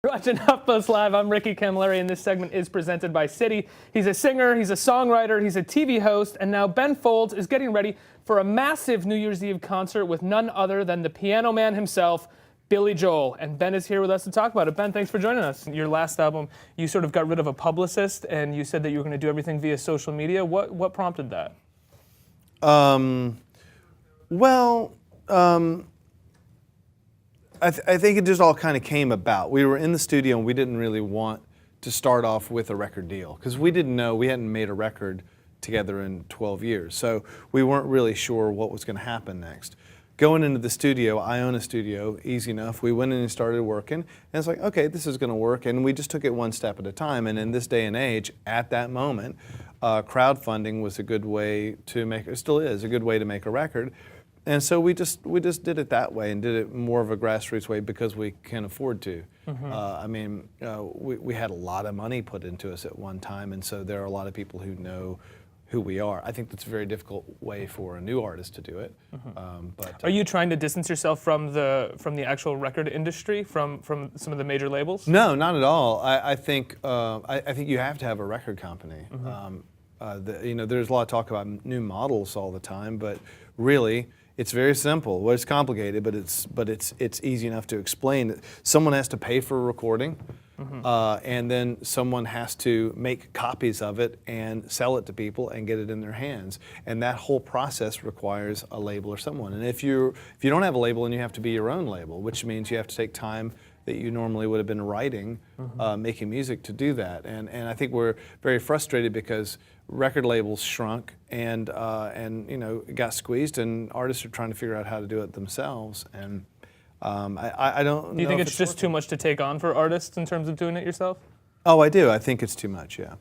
You're watching HuffPost Live. I'm Ricky Camilleri, and this segment is presented by Citi. He's a singer, he's a songwriter, he's a TV host, and now Ben Folds is getting ready for a massive New Year's Eve concert with none other than the piano man himself, Billy Joel. And Ben is here with us to talk about it. Ben, thanks for joining us. Your last album, you sort of got rid of a publicist, and you said that you were going to do everything via social media. What prompted that? I think it just all kind of came about. We were in the studio and we didn't really want to start off with a record deal because we didn't know, we hadn't made a record together in 12 years. So we weren't really sure what was going to happen next. Going into the studio, I own a studio, easy enough. We went in and started working, and it's like, okay, this is going to work. And we just took it one step at a time. And in this day and age, at that moment, crowdfunding was a good way to make, it still is a good way to make a record. And so we just did it that way and did it more of a grassroots way because we can afford to. Mm-hmm. We had a lot of money put into us at one time, and so there are a lot of people who know who we are. I think that's a very difficult way for a new artist to do it. Mm-hmm. Are you trying to distance yourself from the actual record industry, from some of the major labels? No, not at all. I think you have to have a record company. Mm-hmm. There's a lot of talk about new models all the time, but really, it's very simple. Well, it's complicated, but it's easy enough to explain. Someone has to pay for a recording, mm-hmm. And then someone has to make copies of it and sell it to people and get it in their hands. And that whole process requires a label or someone. And if you don't have a label, then you have to be your own label, which means you have to take time that you normally would have been writing, mm-hmm. Making music to do that. And I think we're very frustrated because record labels shrunk and it got squeezed, and artists are trying to figure out how to do it themselves. And I don't know. Do you think it's just too much to take on for artists in terms of doing it yourself? Oh, I do. I think it's too much, yeah.